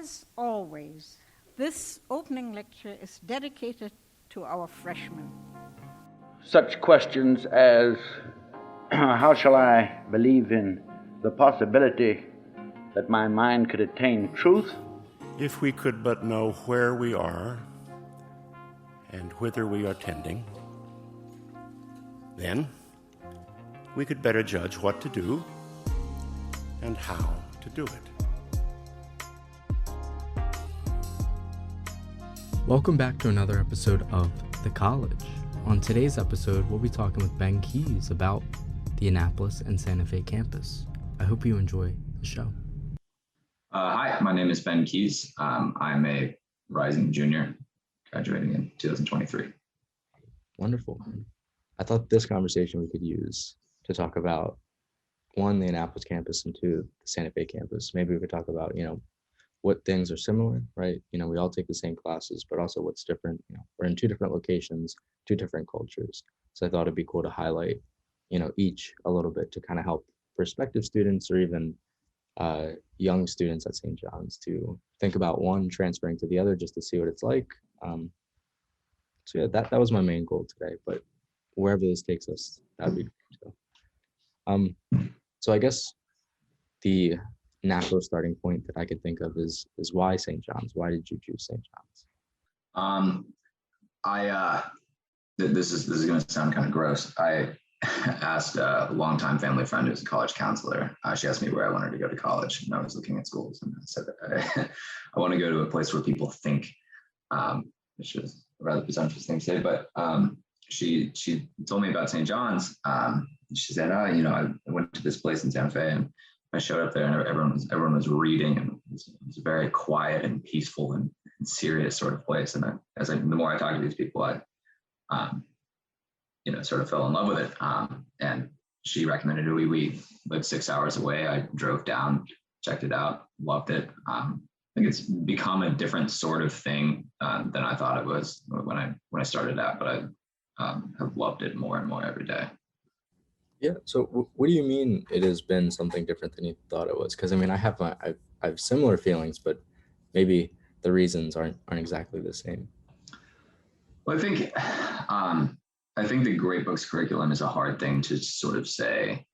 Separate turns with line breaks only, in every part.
As always, this opening lecture is dedicated to our freshmen.
Such questions as, how shall I believe in the possibility that my mind could attain truth?
If we could but know where we are and whither we are tending, then we could better judge what to do and how to do it.
Welcome back to another episode of The College. On today's episode, we'll be talking with Ben Keyse about the Annapolis and Santa Fe campus. I hope you enjoy the show.
Hi, my name is Ben Keyse. I'm a rising junior, graduating in 2023.
Wonderful. I thought this conversation we could use to talk about, one, the Annapolis campus, and two, the Santa Fe campus. Maybe we could talk about, what things are similar, right? We all take the same classes, but also what's different. We're in two different locations, two different cultures. So I thought it'd be cool to highlight, each a little bit to kind of help prospective students or even young students at St. John's to think about one transferring to the other just to see what it's like. So yeah, that was my main goal today, but wherever this takes us, that'd be great. So I guess the natural starting point that I could think of is why St. John's? Why did you choose St. John's?
This is going to sound kind of gross. I asked a longtime family friend who's a college counselor. She asked me where I wanted to go to college, and I was looking at schools, and I said that I want to go to a place where people think, which is a rather presumptuous thing to say, but she told me about St. John's. She said, I went to this place in Santa Fe, and I showed up there, and everyone was reading, and it was a very quiet and peaceful and serious sort of place. And the more I talked to these people, I sort of fell in love with it. And she recommended it. We lived 6 hours away. I drove down, checked it out, loved it. I think it's become a different sort of thing than I thought it was when I started out, but I have loved it more and more every day.
Yeah. So what do you mean it has been something different than you thought it was? Because I have similar feelings, but maybe the reasons aren't exactly the same.
Well, I think the Great Books curriculum is a hard thing to sort of say.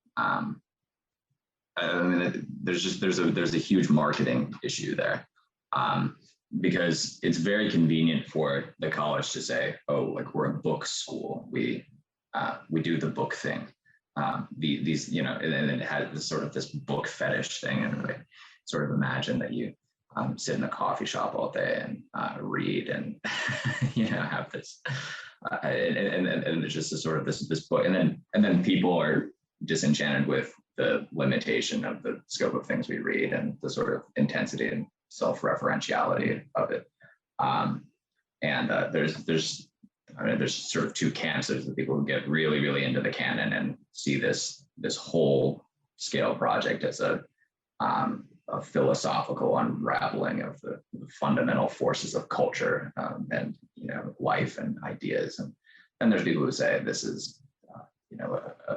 There's a huge marketing issue there, because it's very convenient for the college to say, oh, like, we're a book school. We do the book thing. And it had this book fetish thing, and they sort of imagine that you sit in a coffee shop all day and read and have this and it's just a sort of this book, and then people are disenchanted with the limitation of the scope of things we read and the sort of intensity and self-referentiality of it. There's sort of two camps. There's the people who get really, really into the canon and see this whole scale project as a philosophical unraveling of the fundamental forces of culture and life and ideas. And then there's people who say this is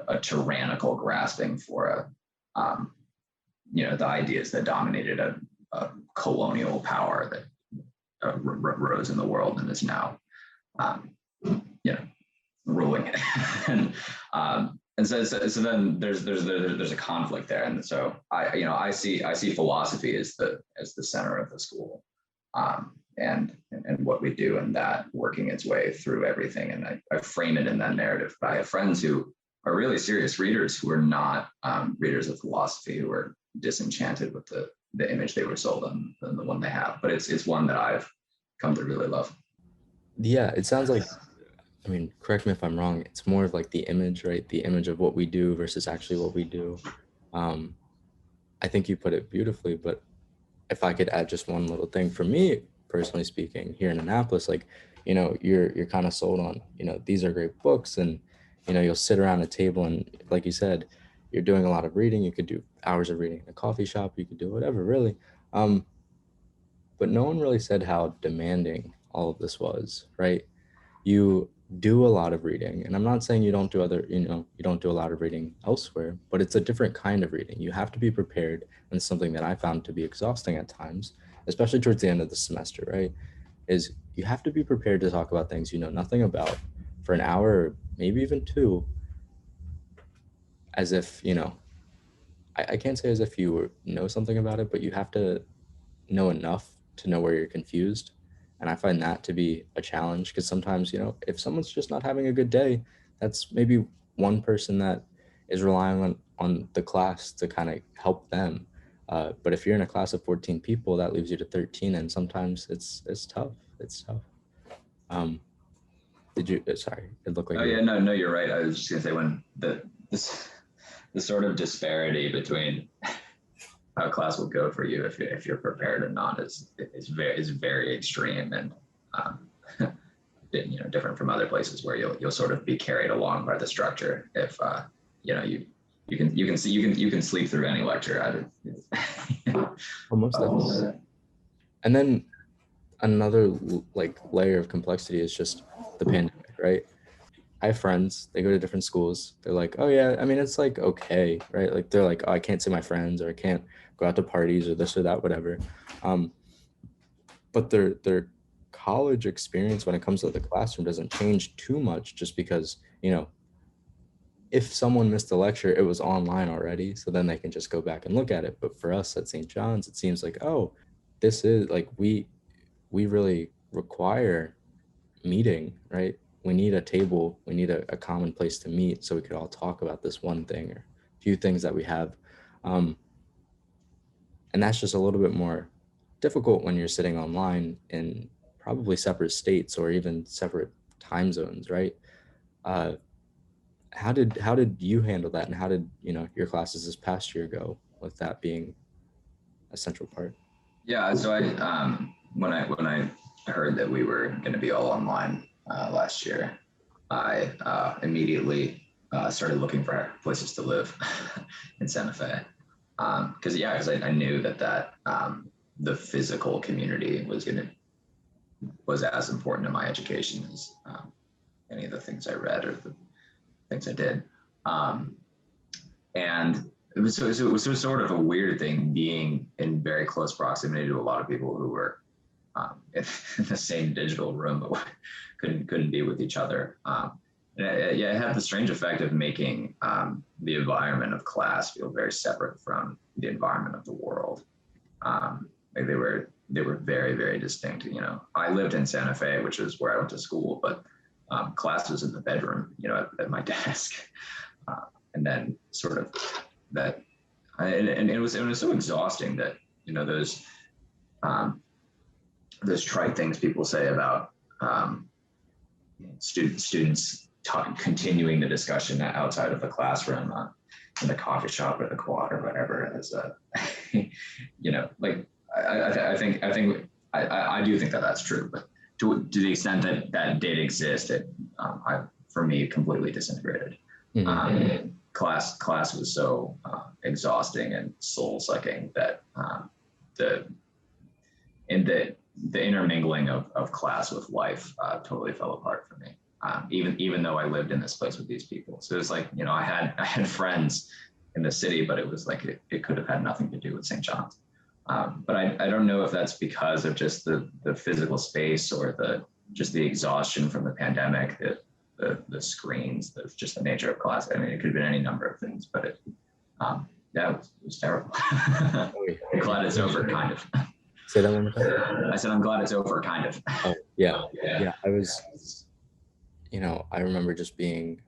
a tyrannical grasping for the ideas that dominated a colonial power that rose in the world and is now ruling it. and so then there's a conflict there, and so I see philosophy as the center of the school, and what we do, and that working its way through everything, and I frame it in that narrative. But I have friends who are really serious readers who are not readers of philosophy, who are disenchanted with the image they were sold on the one they have. But it's one that I've come to really love.
Yeah, it sounds like, correct me if I'm wrong, it's more of like the image, right? The image of what we do versus actually what we do. I think you put it beautifully, but if I could add just one little thing, for me, personally speaking, here in Annapolis, you're kind of sold on, these are great books, and, you'll sit around a table and, like you said, you're doing a lot of reading. You could do hours of reading in a coffee shop. You could do whatever, really. But no one really said how demanding all of this was, right? You do a lot of reading, and I'm not saying you don't do you don't do a lot of reading elsewhere, but it's a different kind of reading. You have to be prepared, and it's something that I found to be exhausting at times, especially towards the end of the semester, right, is you have to be prepared to talk about things you know nothing about for an hour, or maybe even two, as if, I can't say as if you know something about it, but you have to know enough to know where you're confused. And I find that to be a challenge, because sometimes, if someone's just not having a good day, that's maybe one person that is relying on the class to kind of help them. But if you're in a class of 14 people, that leaves you to 13, and sometimes it's tough. It's tough. Sorry, it looked like
Oh yeah, no, you're right. I was just gonna say, when the sort of disparity between how class will go for you if you're prepared or not is very extreme, and different from other places where you'll sort of be carried along by the structure. If you can sleep through any lecture.
Almost definitely. And then another layer of complexity is just the pandemic, right? I have friends, they go to different schools. They're like, oh yeah, I mean, it's like, okay, right? Like they're like, oh, I can't see my friends, or I can't go out to parties, or this or that, whatever. But their college experience when it comes to the classroom doesn't change too much, just because, if someone missed a lecture, it was online already. So then they can just go back and look at it. But for us at St. John's, it seems like, oh, this is like, we really require meeting, right? We need a table, we need a common place to meet, so we could all talk about this one thing or a few things that we have. And that's just a little bit more difficult when you're sitting online in probably separate states or even separate time zones, right? How did you handle that, and how did your classes this past year go, with that being a central part?
Yeah, so I when I heard that we were going to be all online last year, I immediately started looking for places to live in Santa Fe, because I knew that the physical community was as important to my education as any of the things I read or the things I did, and it was sort of a weird thing being in very close proximity to a lot of people who were in the same digital room, but couldn't be with each other. It had the strange effect of making the environment of class feel very separate from the environment of the world. Like they were very, very distinct. I lived in Santa Fe, which is where I went to school, but class was in the bedroom, at my desk, and then sort of that, and it was so exhausting that those trite things people say about students continuing the discussion outside of the classroom, in the coffee shop or the quad or whatever, as I do think that that's true, but to the extent that did exist, for me, completely disintegrated. Mm-hmm. Class was so exhausting and soul sucking that the intermingling of class with life totally fell apart for me. Even though I lived in this place with these people, so it was like, I had friends in the city, but it was like it could have had nothing to do with St. John's. But I don't know if that's because of just the physical space, or just the exhaustion from the pandemic, the screens, just the nature of class. I mean, it could have been any number of things, but it was terrible. I'm glad it's over, kind of.
Say that one more time.
I said, I'm glad it's over, kind of.
Oh, yeah. I was, I remember just being,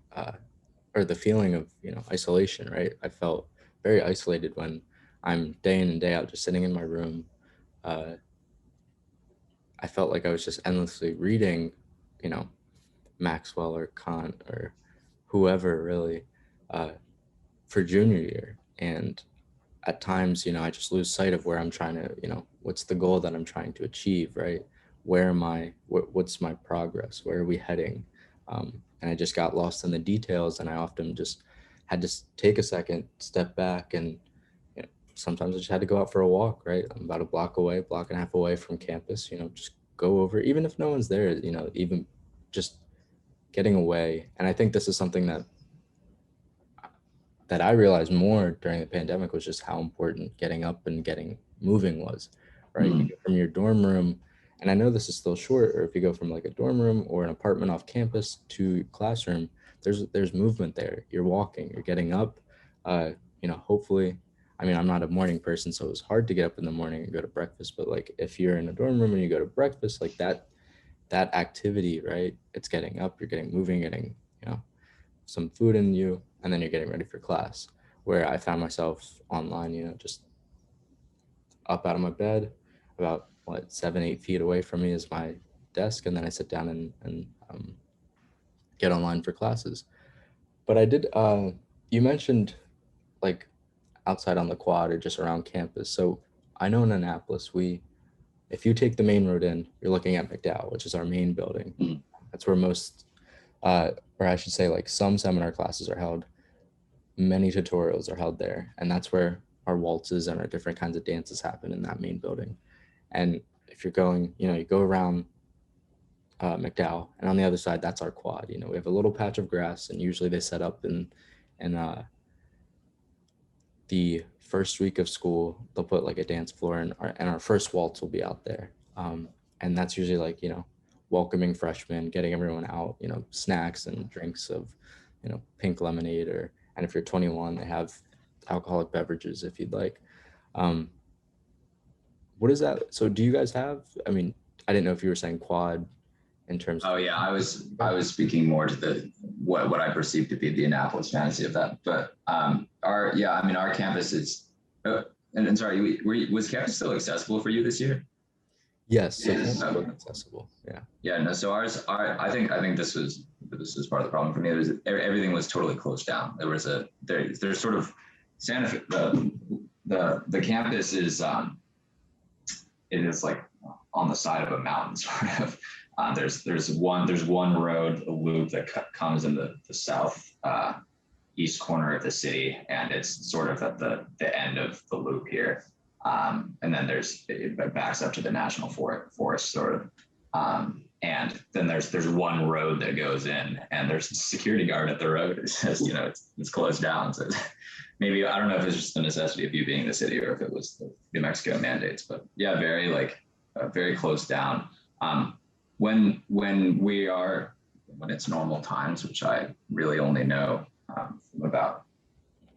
or the feeling of, isolation, right? I felt very isolated when I'm day in and day out just sitting in my room. I felt like I was just endlessly reading, Maxwell or Kant or whoever, really, for junior year. And at times, I just lose sight of where I'm trying to, what's the goal that I'm trying to achieve, right? Where am I? What's my progress? Where are we heading? And I just got lost in the details, and I often just had to take a second, step back, and sometimes I just had to go out for a walk, right? I'm about a block and a half away from campus, just go over, even if no one's there, even just getting away. And I think this is something that I realized more during the pandemic, was just how important getting up and getting moving was, right? You
Mhm.
go from your dorm room, and I know this is still short, or if you go from like a dorm room or an apartment off campus to classroom, there's movement there. You're walking, you're getting up. Hopefully, I mean, I'm not a morning person, so it was hard to get up in the morning and go to breakfast. But like, if you're in a dorm room and you go to breakfast, like that activity, right? It's getting up, you're getting moving, getting some food in you, and then you're getting ready for class. Where I found myself online, just up out of my bed, about 7-8 feet away from me is my desk, and then I sit down and get online for classes. But I did. You mentioned like outside on the quad or just around campus. So I know in Annapolis, if you take the main road in, you're looking at McDowell, which is our main building.
Mhm.
That's where or I should say, like some seminar classes are held. Many tutorials are held there, and that's where our waltzes and our different kinds of dances happen in that main building. And if you're going, you go around McDowell, and on the other side, that's our quad. We have a little patch of grass, and usually they set up in the first week of school. They'll put like a dance floor, and our first waltz will be out there. And that's usually like welcoming freshmen, getting everyone out. Snacks and drinks of pink lemonade, and if you're 21, they have alcoholic beverages if you'd like. Um, what is that? So do you guys have? I mean, I didn't know if you were saying quad in terms
Oh
of.
yeah, I was speaking more to the what I perceive to be the Annapolis fantasy of that. But our campus is. And sorry, was campus still accessible for you this year?
Yes, so
Yes.
campus was accessible. Yeah.
Yeah, no. So I think this was part of the problem for me. Everything was totally closed down. There's sort of Santa Fe, the campus is it is like on the side of a mountain sort of. There's one road, a loop that comes in the south east corner of the city, and it's sort of at the end of the loop here. And then it backs up to the national forest sort of. And then there's one road that goes in, and there's a security guard at the road. It says, it's closed down. So maybe, I don't know if it's just the necessity of you being in the city or if it was the New Mexico mandates, but yeah, very closed down. When it's normal times, which I really only know from about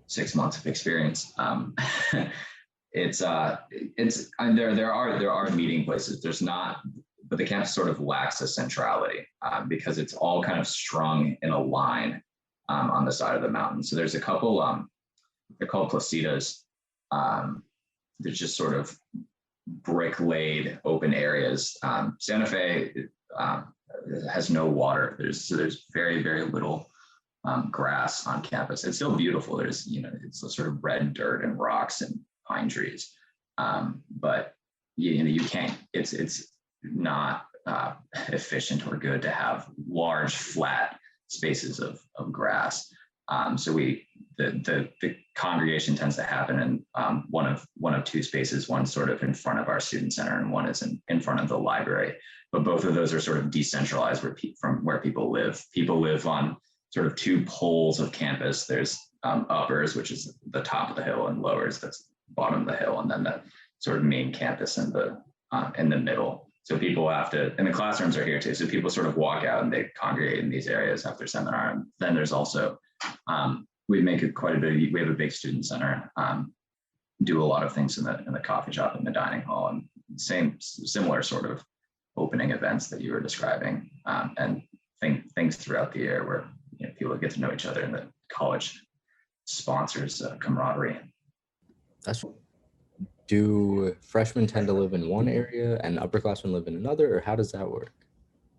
6 months of experience, there are meeting places. There's not, but the campus sort of lacks a centrality because it's all kind of strung in a line on the side of the mountain. So there's a couple, they're called placitas. There's just sort of brick laid open areas. Santa Fe has no water. There's very, very little grass on campus. It's still beautiful. There's, it's a sort of red dirt and rocks and pine trees. But you can't, it's not efficient or good to have large flat spaces of grass. So the congregation tends to happen in one of two spaces, one sort of in front of our student center and one is in front of the library. But both of those are sort of decentralized from where people live. People live on sort of two poles of campus. There's uppers, which is the top of the hill, and lowers, that's bottom of the hill, and then the sort of main campus in the middle. So people have to, and the classrooms are here too. So people sort of walk out and they congregate in these areas after seminar. And then there's also, we make it quite a bit. We have a big student center, do a lot of things in the coffee shop and the dining hall, and similar sort of opening events that you were describing, and things throughout the year where people get to know each other, and the college sponsors camaraderie.
Do freshmen tend to live in one area and upperclassmen live in another, or how does that work?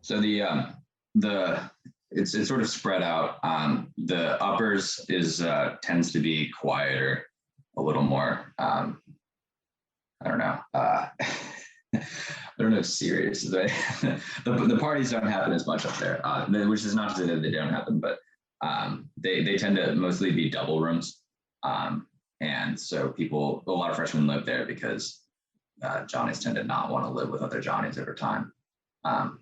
So it's sort of spread out. The uppers tends to be quieter, a little more. I don't know. I don't know if serious. The parties don't happen as much up there, which is not to say that they don't happen, but they tend to mostly be double rooms. And so a lot of freshmen live there because Johnnies tend to not want to live with other Johnnies over time. Those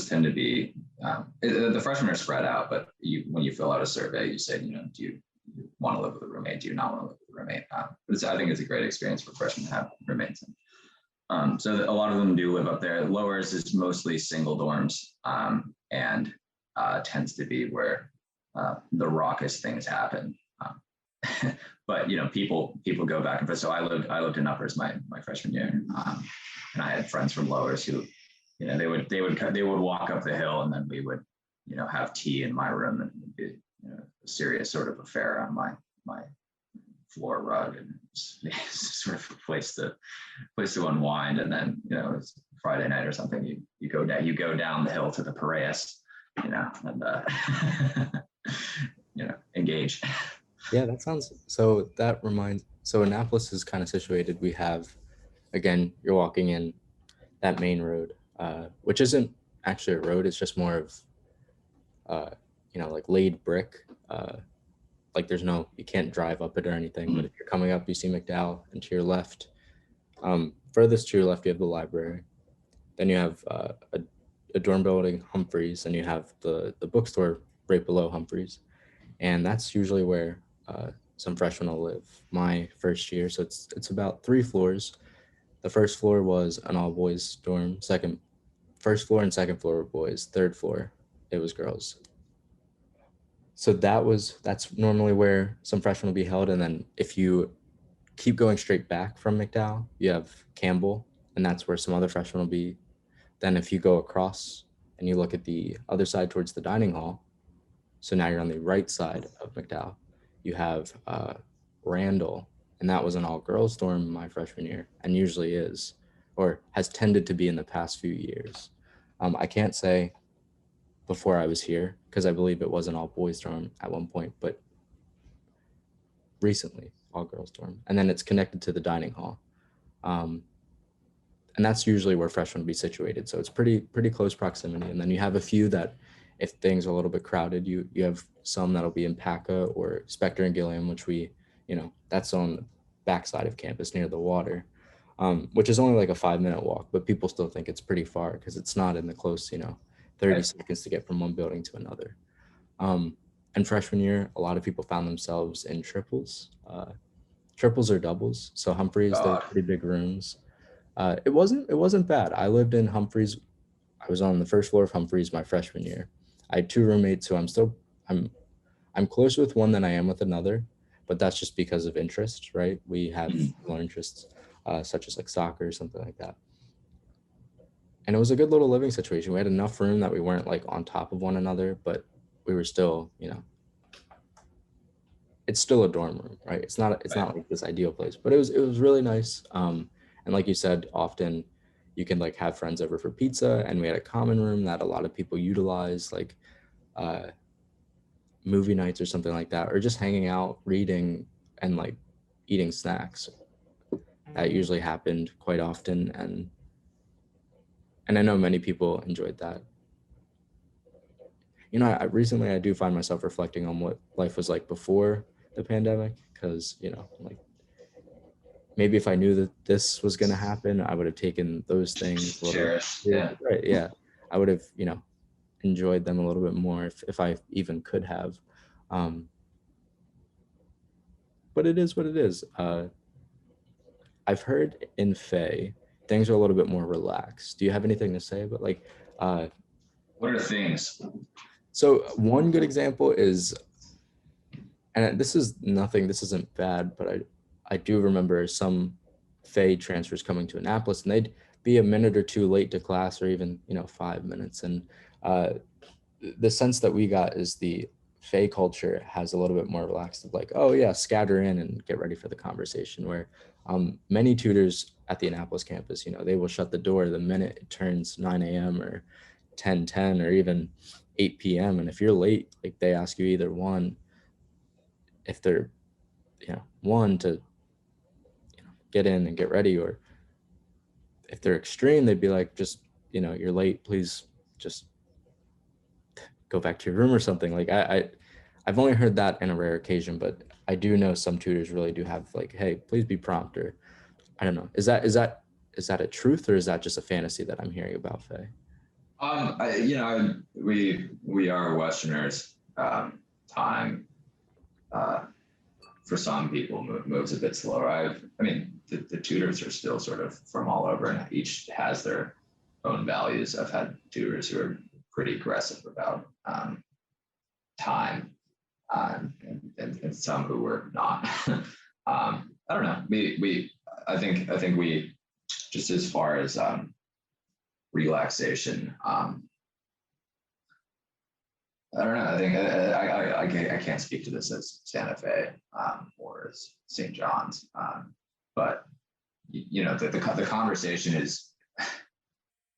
tend to be, the freshmen are spread out, but when you fill out a survey, you say, do want to live with a roommate? Do you not want to live with a roommate? I think it's a great experience for freshmen to have roommates. So a lot of them do live up there. Lowers is mostly single dorms, and tends to be where the raucous things happen. But people go back and forth. So I lived in uppers my freshman year, and I had friends from lowers who, they would walk up the hill, and then we would, have tea in my room, and it would be a serious sort of affair on my floor rug, and it's sort of a place to unwind. And then it's Friday night or something. You go down the hill to the Piraeus, and engage.
Yeah, that sounds, so that reminds, so Annapolis is kind of situated. We have, again, you're walking in that main road, which isn't actually a road. It's just more of, like laid brick. Like there's no, you can't drive up it or anything, but if you're coming up, you see McDowell, and to your left, furthest to your left, you have the library. Then you have a dorm building, Humphreys, and you have the bookstore right below Humphreys. And that's usually where some freshmen will live. My first year, so it's about 3 floors. The first floor was an all boys dorm. First floor and second floor were boys. Third floor, it was girls. So that's normally where some freshmen will be held. And then if you keep going straight back from McDowell, you have Campbell, and that's where some other freshmen will be. Then if you go across and you look at the other side towards the dining hall, so now you're on the right side of McDowell, you have Randall, and that was an all-girls dorm my freshman year, and usually is, or has tended to be in the past few years. I can't say before I was here, because I believe it was an all-boys dorm at one point, but recently, all-girls dorm. And then it's connected to the dining hall. And that's usually where freshmen will be situated. So it's pretty close proximity. And then you have a few that, if things are a little bit crowded, you have some that'll be in Paca or Spectre and Gilliam, which that's on the backside of campus near the water, which is only like a 5-minute walk, but people still think it's pretty far because it's not in the close, 30 seconds to get from one building to another. And freshman year, a lot of people found themselves in triples. Triples or doubles. So Humphreys, they're pretty big rooms. It wasn't bad. I lived in Humphreys. I was on the first floor of Humphreys my freshman year. I had 2 roommates who I'm closer with one than I am with another, but that's just because of interest, right? We have similar interests, such as like soccer or something like that. And it was a good little living situation. We had enough room that we weren't like on top of one another, but we were still, it's still a dorm room, right? It's not like this ideal place, but it was really nice. And like you said, often you can like have friends over for pizza, and we had a common room that a lot of people utilize, like movie nights or something like that, or just hanging out, reading, and like eating snacks. That usually happened quite often, and I know many people enjoyed that. Recently I do find myself reflecting on what life was like before the pandemic, because like maybe if I knew that this was going to happen, I would have taken those things a little bit.
Yeah.
Right. Yeah. I would have, enjoyed them a little bit more if I even could have. But it is what it is. I've heard in Faye, things are a little bit more relaxed. Do you have anything to say about like,
what are things?
So one good example is, and this isn't bad, but I do remember some Faye transfers coming to Annapolis, and they'd be a minute or two late to class, or even 5 minutes. And the sense that we got is the Faye culture has a little bit more relaxed, of like, oh yeah, scatter in and get ready for the conversation. Where many tutors at the Annapolis campus, they will shut the door the minute it turns 9 a.m. or 10:10 or even 8 p.m. And if you're late, like they ask you either if they're one to get in and get ready, or if they're extreme, they'd be like, just you're late, please just go back to your room or something. Like I've only heard that in a rare occasion, but I do know some tutors really do have like, hey, please be prompt, or I don't know. Is that a truth, or is that just a fantasy that I'm hearing about, Faye?
We are Westerners. Time for some people moves a bit slower. I mean, the tutors are still sort of from all over, and each has their own values. I've had tutors who are pretty aggressive about time, and some who were not. I don't know. I think we, just as far as relaxation. I don't know. I think I can't speak to this as Santa Fe or as St. John's, but the conversation is,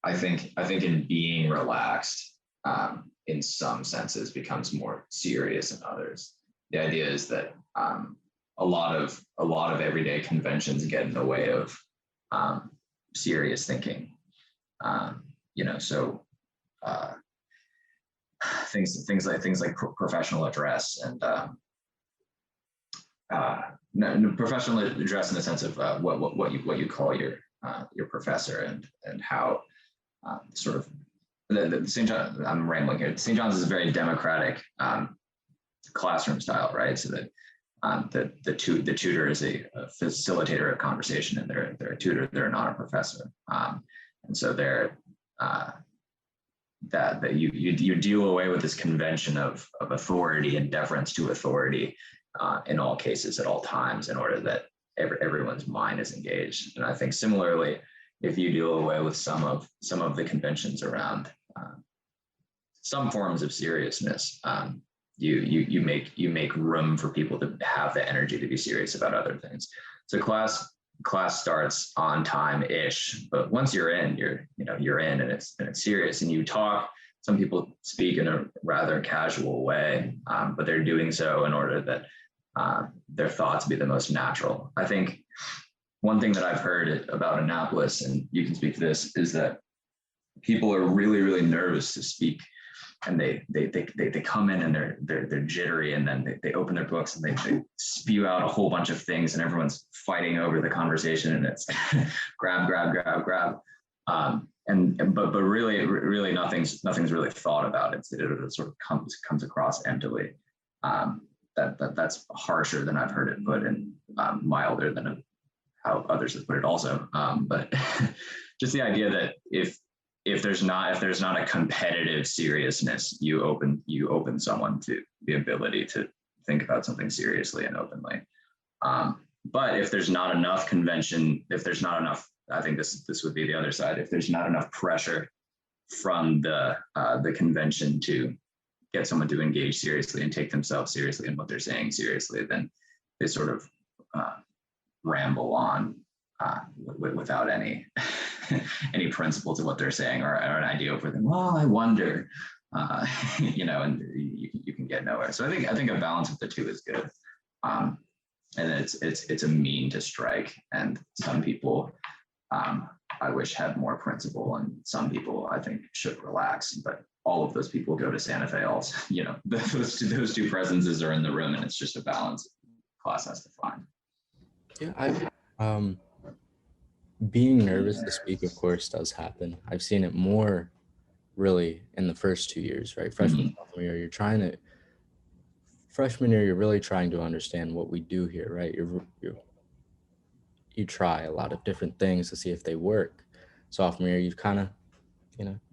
I think in being relaxed, in some senses becomes more serious in others. The idea is that a lot of everyday conventions get in the way of serious thinking. So. Things like professional address and professional address in the sense of what you call your professor and how sort of the St. John. I'm rambling here. St. John's is a very democratic classroom style, right? So that the tutor is a facilitator of conversation, and they're a tutor. They're not a professor, and so they're that you deal away with this convention of authority and deference to authority in all cases at all times, in order that everyone's mind is engaged. And I think similarly, if you deal away with some of the conventions around some forms of seriousness, you make room for people to have the energy to be serious about other things. So class starts on time-ish, but once you're in, you're in, and it's serious, and you talk. Some people speak in a rather casual way, but they're doing so in order that their thoughts be the most natural. I think one thing that I've heard about Annapolis, and you can speak to this, is that people are really, really nervous to speak, and they come in and they're jittery, and then they open their books and they spew out a whole bunch of things, and everyone's fighting over the conversation, and it's grab. But really nothing's really thought about it. It sort of comes across emptily. That's harsher than I've heard it put, and milder than how others have put it also. But just the idea that if there's not a competitive seriousness, you open someone to the ability to think about something seriously and openly. But if there's not enough convention, if there's not enough, I think this would be the other side. If there's not enough pressure from the convention to get someone to engage seriously and take themselves seriously and what they're saying seriously, then they sort of ramble on without any principle to what they're saying, or an idea for them. Well, I wonder, and you can get nowhere. So I think a balance of the two is good, and it's a mean to strike. And some people, I wish had more principle, and some people I think should relax. But all of those people go to Santa Fe. Also, those two presences are in the room, and it's just a balance class has to find.
Yeah, being nervous to speak, of course, does happen. I've seen it more really in the first 2 years, right? Freshman, sophomore year, freshman year, you're really trying to understand what we do here, right? You try a lot of different things to see if they work. Sophomore year, you kind of,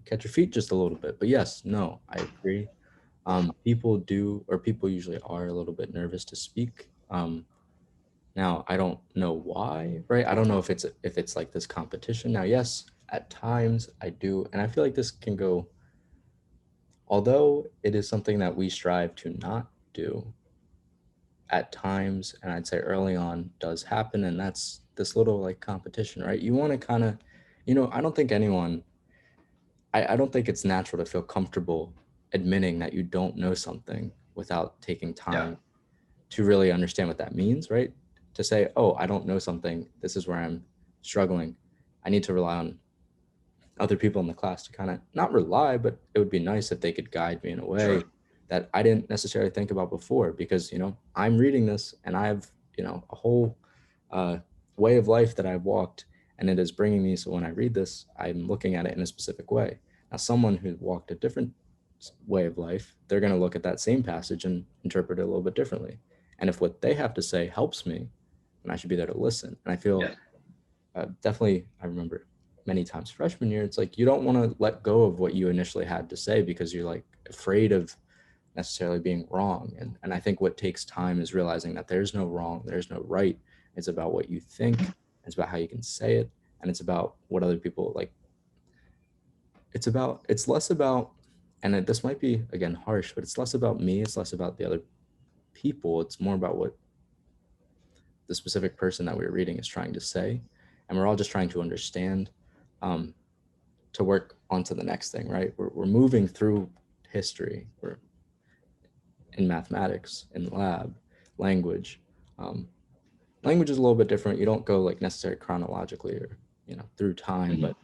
catch your feet just a little bit. But yes, no, I agree. People usually are a little bit nervous to speak. Now, I don't know why, right? I don't know if it's like this competition. Now, yes, at times I do. And I feel like this can go, although it is something that we strive to not do, at times, and I'd say early on, does happen. And that's this little like competition, right? You want to kind of, I don't think it's natural to feel comfortable admitting that you don't know something without taking time to really understand what that means, right? To say, oh, I don't know something, this is where I'm struggling. I need to rely on other people in the class to kind of not rely, but it would be nice if they could guide me in a way that I didn't necessarily think about before, because, I'm reading this and I have, a whole way of life that I've walked, and it is bringing me. So when I read this, I'm looking at it in a specific way. Now, someone who walked a different way of life, they're going to look at that same passage and interpret it a little bit differently. And if what they have to say helps me, then I should be there to listen. And I feel definitely, I remember many times freshman year, it's like you don't want to let go of what you initially had to say because you're like afraid of necessarily being wrong. And I think what takes time is realizing that there's no wrong, there's no right. It's about what you think, it's about how you can say it, and it's about what other people like. It's less about, and this might be again harsh, but it's less about me, it's less about the other people, it's more about what the specific person that we were reading is trying to say. And we're all just trying to understand, to work onto the next thing, right? We're moving through history, we're in mathematics, in the lab, language. Language is a little bit different. You don't go like necessarily chronologically or, through time, but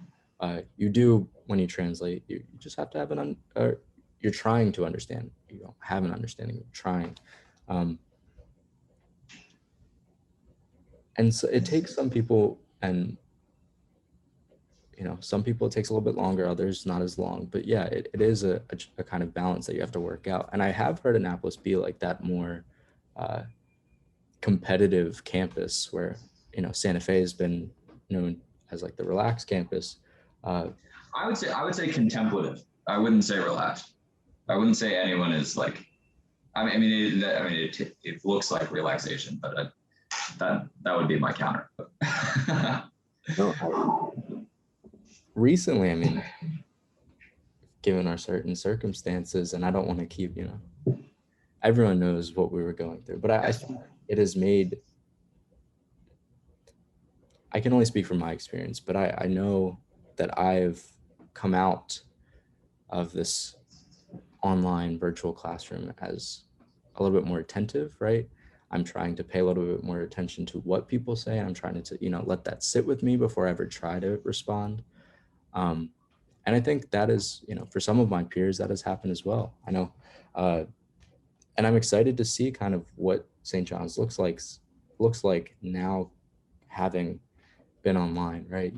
you do when you translate, you just have to have you're trying to understand. You don't have an understanding, you're trying. And so it takes some people, and some people it takes a little bit longer, others not as long, but yeah, it is a kind of balance that you have to work out. And I have heard Annapolis be like that more competitive campus where, Santa Fe has been known as like the relaxed campus.
I would say contemplative. I wouldn't say relaxed. I wouldn't say anyone is like, it looks like relaxation, but that would be my counter.
Recently, given our certain circumstances, and I don't want to keep, everyone knows what we were going through, but I think it has made, I can only speak from my experience, but I know that I've come out of this online virtual classroom as a little bit more attentive, right? I'm trying to pay a little bit more attention to what people say. I'm trying to, let that sit with me before I ever try to respond. And I think that is, for some of my peers, that has happened as well. I know, and I'm excited to see kind of what St. John's looks like now, having been online, right?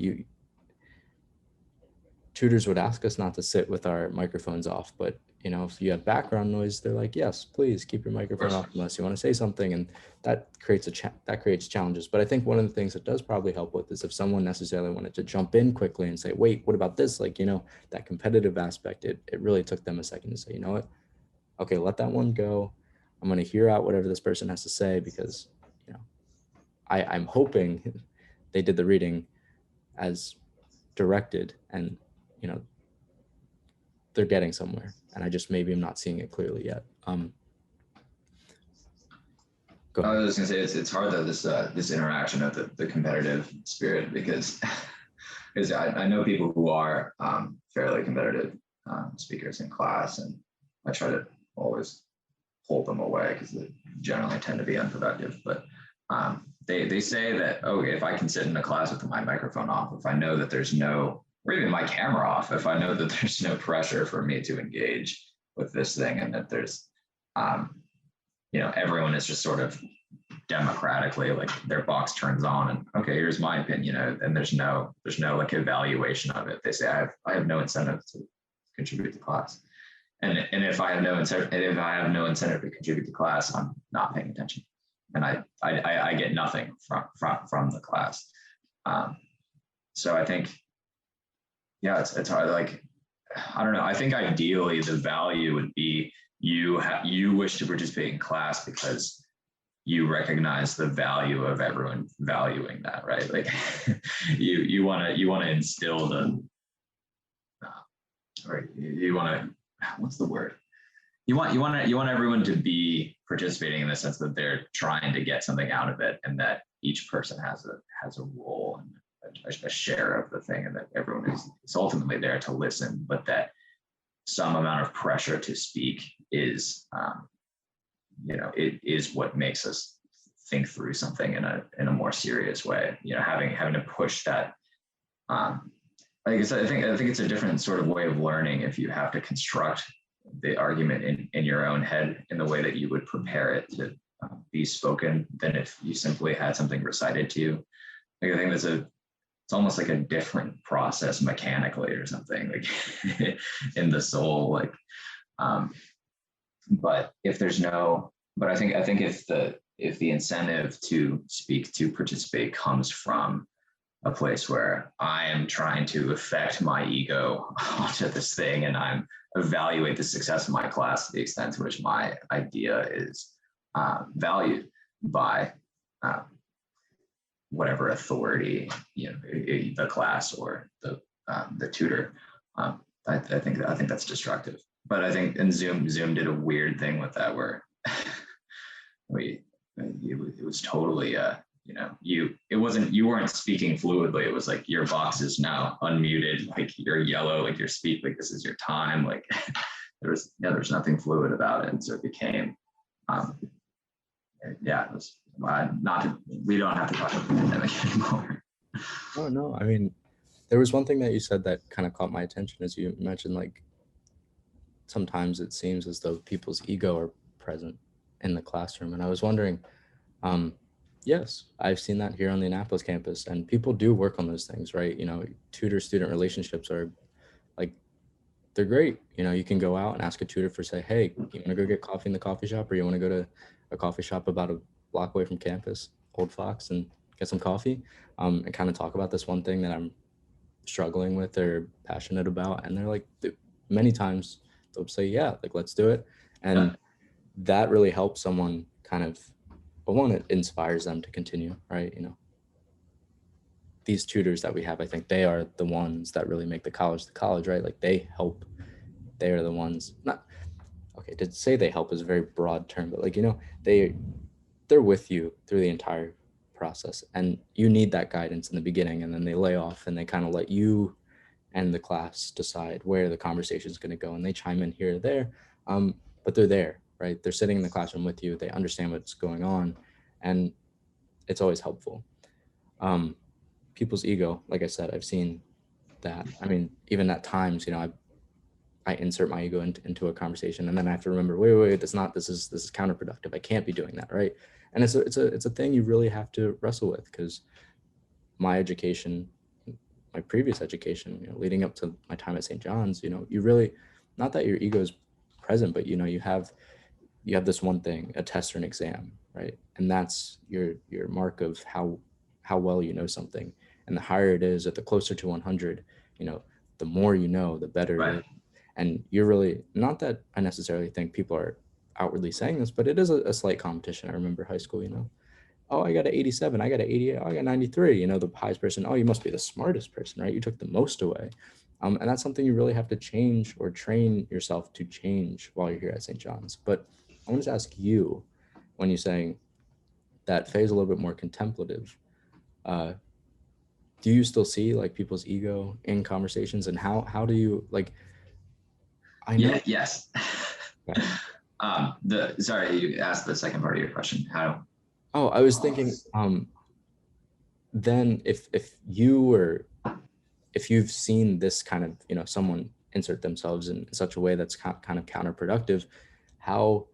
Tutors would ask us not to sit with our microphones off, but if you have background noise, they're like, yes, please keep your microphone off unless you want to say something. And that creates challenges. But I think one of the things that does probably help with is if someone necessarily wanted to jump in quickly and say, wait, what about this? Like, that competitive aspect, it really took them a second to say, you know what? Okay, let that one go. I'm going to hear out whatever this person has to say, because, I'm hoping they did the reading as directed, and, they're getting somewhere. And I just maybe I'm not seeing it clearly yet. Go ahead.
I was just gonna say it's hard though, this interaction of the competitive spirit, because I know people who are fairly competitive speakers in class, and I try to always hold them away because they generally tend to be unproductive. But they say that, oh, if I can sit in a class with my microphone off, if I know that there's no, or even my camera off, if I know that there's no pressure for me to engage with this thing, and that there's, everyone is just sort of democratically, like their box turns on and, okay, here's my opinion, and there's no like evaluation of it. They say, I have no incentive to contribute to class. And if I have no incentive to contribute to class, I'm not paying attention. And I get nothing from the class. So I think, yeah, it's hard. Like, I don't know. I think ideally the value would be you wish to participate in class because you recognize the value of everyone valuing that, right? Like you want to instill what's the word? You want everyone to be participating in the sense that they're trying to get something out of it, and that each person has a role and a share of the thing, and that everyone is ultimately there to listen, but that some amount of pressure to speak is, it is what makes us think through something in a more serious way. Having to push that. Like I said, I think it's a different sort of way of learning if you have to construct the argument in your own head in the way that you would prepare it to be spoken than if you simply had something recited to you. Like, I think it's almost like a different process mechanically or something, like in the soul. Like, but if there's no, but I think if if the incentive to speak, to participate comes from a place where I am trying to affect my ego onto this thing, and I'm evaluate the success of my class to the extent to which my idea is valued by whatever authority, the class or the tutor. I think that's destructive. But I think, and Zoom did a weird thing with that where it was totally you weren't speaking fluidly. It was like your box is now unmuted, like you're yellow, like you're like this is your time. Like there's nothing fluid about it. And so it became it was we don't have to talk about the pandemic anymore.
Oh no, I mean, there was one thing that you said that kind of caught my attention, as you mentioned, like sometimes it seems as though people's ego are present in the classroom. And I was wondering, yes, I've seen that here on the Annapolis campus, and people do work on those things, right? Tutor-student relationships are like, they're great. You can go out and ask a tutor for, say, hey, you want to go get coffee in the coffee shop, or you want to go to a coffee shop about a block away from campus, Old Fox, and get some coffee, and kind of talk about this one thing that I'm struggling with or passionate about. And they're like, many times they'll say, yeah, like, let's do it. And that really helps someone kind of, but one, it inspires them to continue, right? These tutors that we have, I think they are the ones that really make the college, right? Like they are the ones, to say they help is a very broad term, but like, they're with you through the entire process, and you need that guidance in the beginning, and then they lay off and they kind of let you and the class decide where the conversation is going to go, and they chime in here or there, but they're there, right? They're sitting in the classroom with you. They understand what's going on, and it's always helpful. People's ego, like I said, I've seen that. I mean, even at times, I insert my ego into a conversation, and then I have to remember, wait, this is counterproductive. I can't be doing that, right? And it's a thing you really have to wrestle with, because my education, my previous education, leading up to my time at St. John's, you really, not that your ego is present, but you have this one thing, a test or an exam, right? And that's your mark of how well you know something. And the higher it is, or the closer to 100, the more you know, the better
Right.
it is. And you're really, not that I necessarily think people are outwardly saying this, but it is a slight competition. I remember high school, oh, I got an 87, I got an 88, oh, I got 93, the highest person, oh, you must be the smartest person, right? You took the most away. And that's something you really have to change, or train yourself to change while you're here at St. John's. But I wanted to ask you, when you're saying that phase a little bit more contemplative, do you still see like people's ego in conversations, and how do you, like, I know.
Yeah, yes. Okay. Sorry, you asked the second part of your question. How?
Oh, I was thinking, then if you've seen this kind of, someone insert themselves in such a way that's kind of counterproductive, how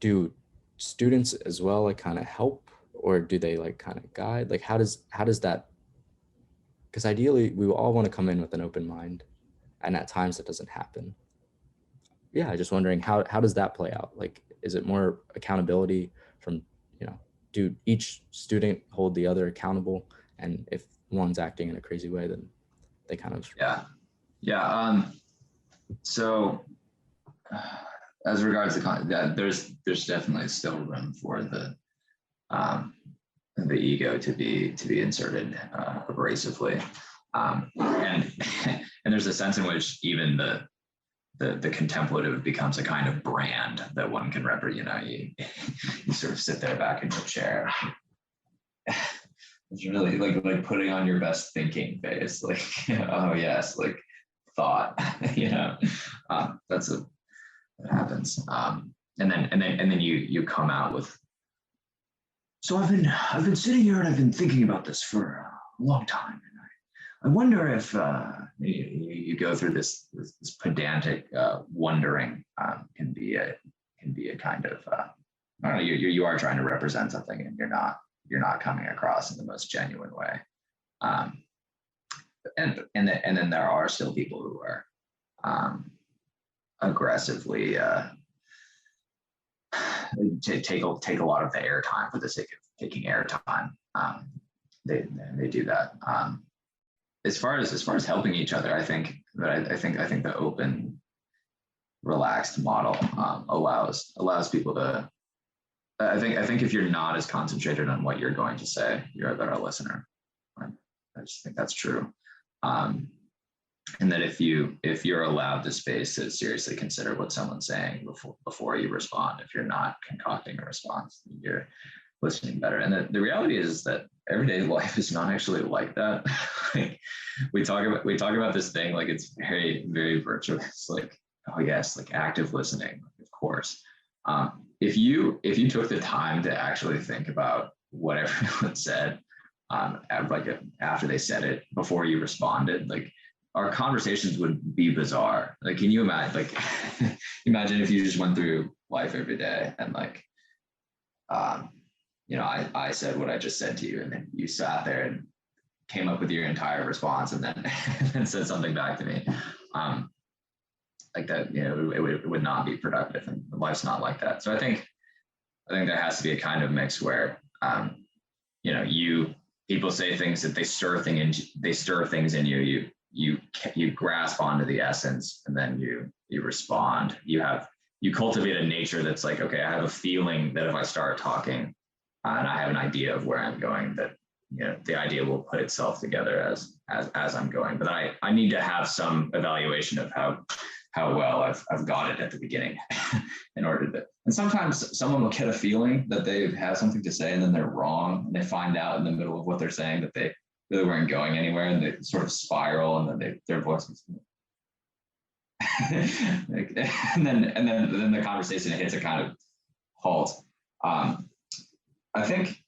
do students as well, like, kind of help, or do they like kind of guide? Like, how does that, because ideally we all want to come in with an open mind, and at times that doesn't happen. Yeah, just wondering how does that play out? Like, is it more accountability from, do each student hold the other accountable? And if one's acting in a crazy way, then they kind of.
Yeah. So as regards to there's definitely still room for the ego to be inserted abrasively, and there's a sense in which even the contemplative becomes a kind of brand that one can represent. You sort of sit there back in your chair. It's really like putting on your best thinking face, like, oh yes, like thought, that's what happens. And then you come out with, so I've been sitting here and I've been thinking about this for a long time. I wonder if you go through this pedantic wondering can be a kind of I don't know, you are trying to represent something, and you're not coming across in the most genuine way, and then there are still people who are aggressively take a lot of the airtime for the sake of taking airtime. They do that. As far as helping each other, I think the open, relaxed model allows people to. I think if you're not as concentrated on what you're going to say, you're a better listener. I just think that's true. And that if you're allowed the space to seriously consider what someone's saying before you respond, if you're not concocting a response, you're listening better. And the reality is that everyday life is not actually like that. Like we talk about this thing like it's very, very virtuous. Like, oh yes, like active listening, of course. If you took the time to actually think about what everyone said, like after they said it, before you responded, like our conversations would be bizarre. Like, can you imagine? Like, imagine if you just went through life every day and like, I said what I just said to you, and then you sat there and came up with your entire response, and then and said something back to me. Like that, it would not be productive, and life's not like that. So I think there has to be a kind of mix where, people say things that they stir things in you. You grasp onto the essence, and then you respond. You cultivate a nature that's like, okay, I have a feeling that if I start talking, and I have an idea of where I'm going, that the idea will put itself together as I'm going. But I need to have some evaluation of how well I've got it at the beginning in order to. And sometimes someone will get a feeling that they have something to say, and then they're wrong, and they find out in the middle of what they're saying that they really weren't going anywhere, and they sort of spiral, and then their voice is and then the conversation hits a kind of halt. I think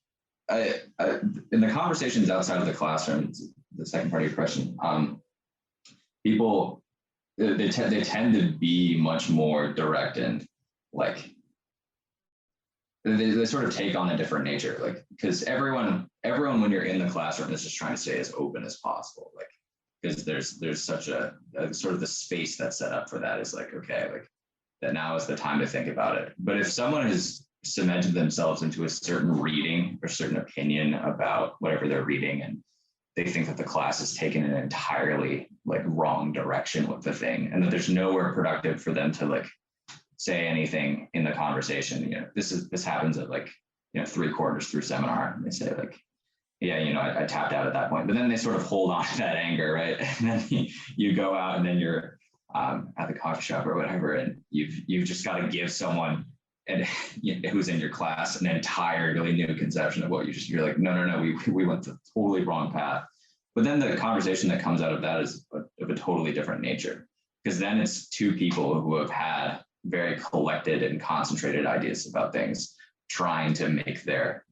in the conversations outside of the classroom, the second part of your question, people they tend to be much more direct, and like they sort of take on a different nature, like because everyone when you're in the classroom is just trying to stay as open as possible, like because there's such a sort of the space that's set up for that is like, okay, like that now is the time to think about it. But if someone has cemented themselves into a certain reading or certain opinion about whatever they're reading, and they think that the class is taken in an entirely like wrong direction with the thing, and that there's nowhere productive for them to like say anything in the conversation. This happens at like 3/4 through seminar, and they say like, yeah, I tapped out at that point. But then they sort of hold on to that anger, right? And then you go out, and then you're at the coffee shop or whatever, and you've just got to give someone who's in your class an entirely new conception of what you're like, no, we went the totally wrong path. But then the conversation that comes out of that is of a totally different nature, because then it's two people who have had very collected and concentrated ideas about things, trying to make their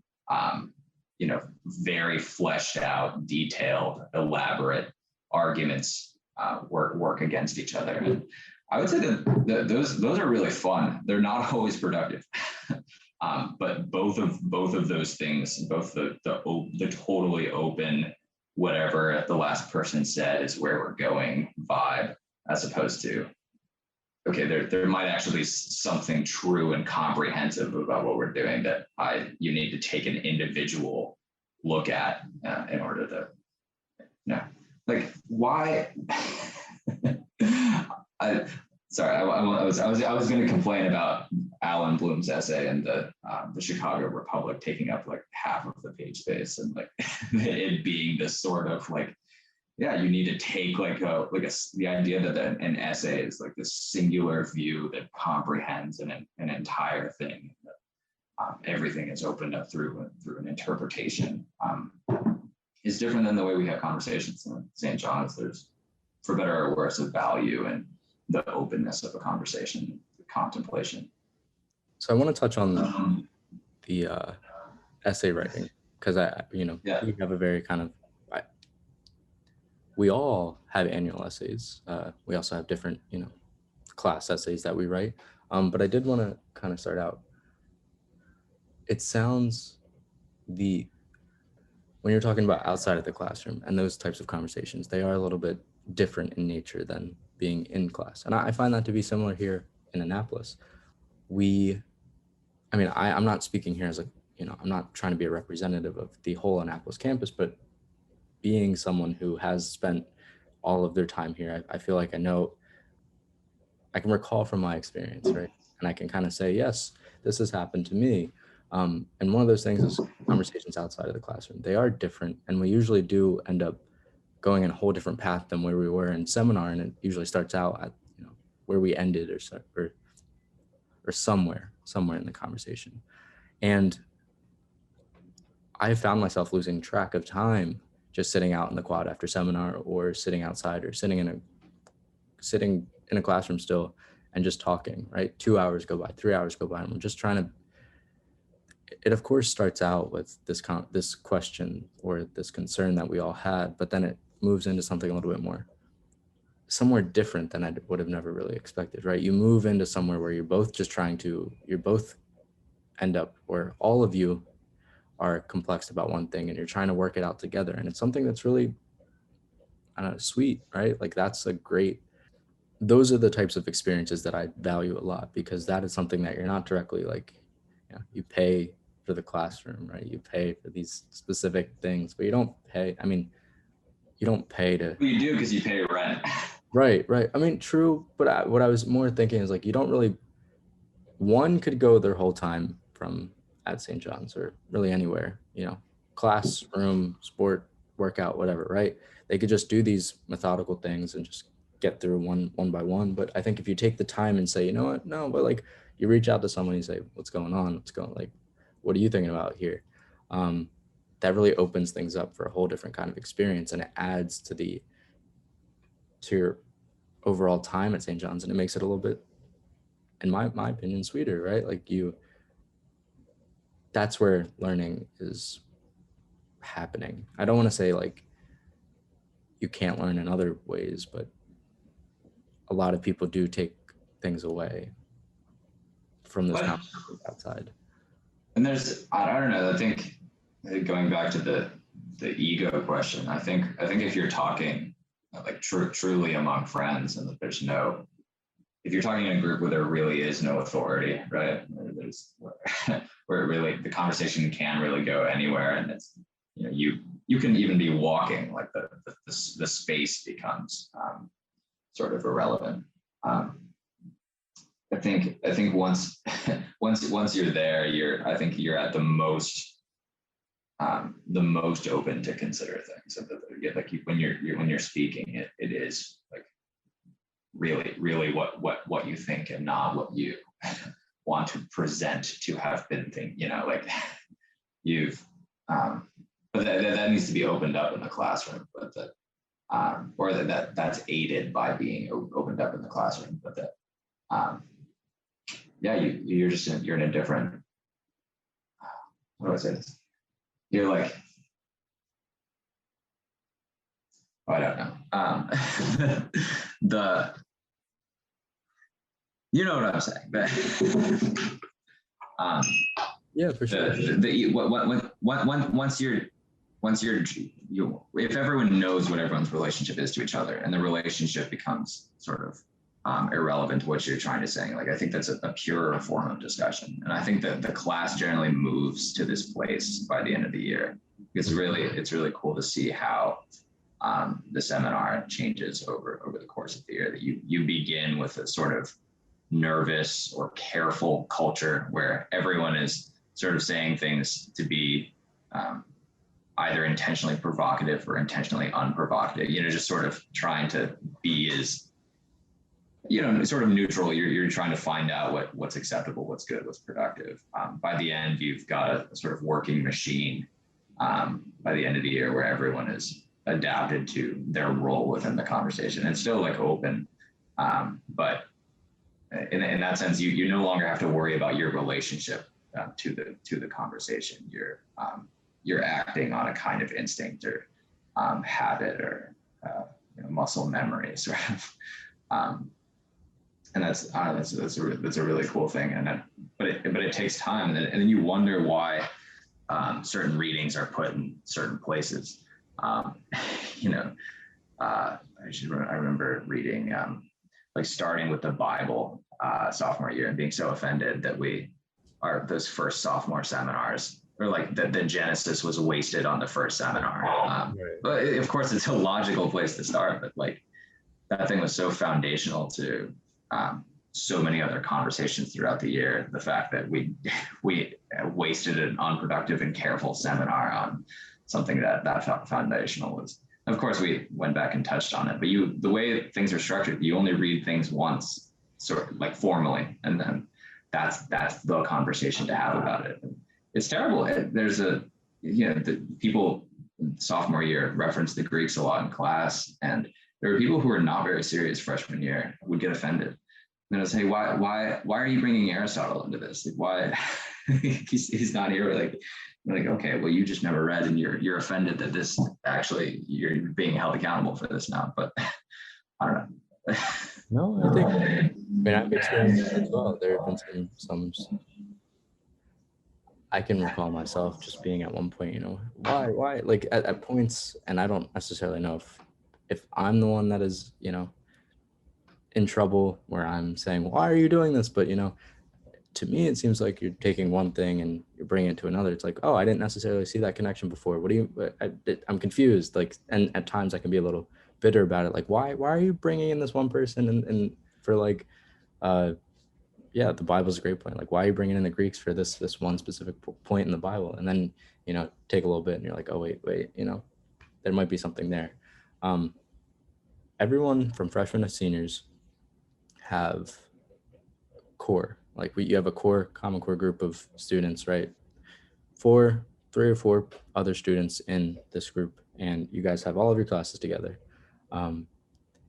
very fleshed out, detailed, elaborate arguments work against each other. And I would say that those are really fun. They're not always productive, but both of those things, both the totally open, whatever the last person said is where we're going vibe, as opposed to, okay, there might actually be something true and comprehensive about what we're doing that you need to take an individual look at in order to, like why. I was going to complain about Alan Bloom's essay and the Chicago Republic taking up like half of the page space, and like it being this sort of like, yeah, you need to take the idea that an essay is like this singular view that comprehends an entire thing. Everything is opened up through an interpretation. Is different than the way we have conversations in St. John's. There's, for better or worse, a value in the openness of a conversation, the contemplation.
So I want to touch on the essay writing, because we have a very kind of, we all have annual essays. We also have different, class essays that we write. But I did want to kind of start out. It sounds when you're talking about outside of the classroom and those types of conversations, they are a little bit different in nature than being in class. And I find that to be similar here in Annapolis. We I mean, I'm not speaking here as a, I'm not trying to be a representative of the whole Annapolis campus, but being someone who has spent all of their time here, I feel like I can recall from my experience, right? And I can kind of say, yes, this has happened to me. And one of those things is conversations outside of the classroom. They are different, and we usually do end up going in a whole different path than where we were in seminar, and it usually starts out at where we ended or somewhere in the conversation. And I found myself losing track of time just sitting out in the quad after seminar, or sitting outside, or sitting in a classroom still and just talking, right? 2 hours go by, 3 hours go by, and we're just trying to, it of course starts out with this question or this concern that we all had, but then it moves into something a little bit more, somewhere different than I would have never really expected, right? You move into somewhere where you're both end up where all of you are complex about one thing and you're trying to work it out together. And it's something that's really, I don't know, sweet, right? Like those are the types of experiences that I value a lot, because that is something that you're not directly you pay for the classroom, right? You pay for these specific things, but you don't pay to.
You do, because you pay rent.
Right. I mean, true. But what I was more thinking is you don't really, one could go their whole time from at St. John's or really anywhere, classroom, sport, workout, whatever, right? They could just do these methodical things and just get through one by one. But I think if you take the time and say, you know what, no, but you reach out to someone and you say, what's going on? What are you thinking about here? That really opens things up for a whole different kind of experience, and it adds to your overall time at St. John's, and it makes it a little bit, in my opinion, sweeter, right? That's where learning is happening. I don't want to say you can't learn in other ways, but a lot of people do take things away from this conversation outside.
And I don't know, I think going back to the ego question, I think if you're talking truly among friends, and if you're talking in a group where there really is no authority, right? Where it really, the conversation can really go anywhere, and it's, you can even be walking, the space becomes sort of irrelevant. I think once you're there, I think you're at the most open to consider things. So when you're speaking, it is really what you think, and not what you want to present to have been thinking. But that needs to be opened up in the classroom, but that's aided by being opened up in the classroom. But you're in a different. How do I say this? You're I don't know. You know what I'm saying, but
yeah, for sure.
If everyone knows what everyone's relationship is to each other, and the relationship becomes sort of irrelevant to what you're trying to say, I think that's a purer form of discussion. And I think that the class generally moves to this place by the end of the year. It's really cool to see how the seminar changes over the course of the year. That you begin with a sort of nervous or careful culture where everyone is sort of saying things to be either intentionally provocative or intentionally unprovocative, just sort of trying to be as, sort of neutral. You're trying to find out what's acceptable, what's good, what's productive. By the end, you've got a sort of working machine by the end of the year where everyone is adapted to their role within the conversation. It's still open, but in that sense, you no longer have to worry about your relationship to the conversation. You're acting on a kind of instinct or habit or muscle memory, sort of. And that's a really cool thing. But it takes time, and then you wonder why certain readings are put in certain places. I remember reading starting with the Bible sophomore year and being so offended that we those first sophomore seminars, or like the genesis was wasted on the first seminar.
Right.
But of course, it's a logical place to start, but like that thing was so foundational to so many other conversations throughout the year. The fact that we wasted an unproductive and careful seminar on something that foundational was. Of course, we went back and touched on it, but the way things are structured, you only read things once, sort of like formally, and then that's the conversation to have about it. It's terrible. There's the people sophomore year reference the Greeks a lot in class, and there were people who were not very serious freshman year would get offended. And I'll say, why are you bringing Aristotle into this? Like, why he's not here? Like, okay, well, you just never read, and you're offended that this actually you're being held accountable for this now. But I don't know.
No, I mean, I've experienced it as well. There have been some I can recall myself just being at one point, why, like at points, and I don't necessarily know if I'm the one that is, in trouble where I'm saying, why are you doing this? But, to me, it seems like you're taking one thing and you're bringing it to another. It's like, oh, I didn't necessarily see that connection before. I'm confused. Like, and at times I can be a little bitter about it. Like, why are you bringing in this one person and for like, yeah, the Bible's a great point. Like, why are you bringing in the Greeks for this one specific point in the Bible? And then, take a little bit and you're like, oh, wait, there might be something there. Everyone from freshmen to seniors have core. Like you have a common core group of students, right? 3 or 4 other students in this group, and you guys have all of your classes together. And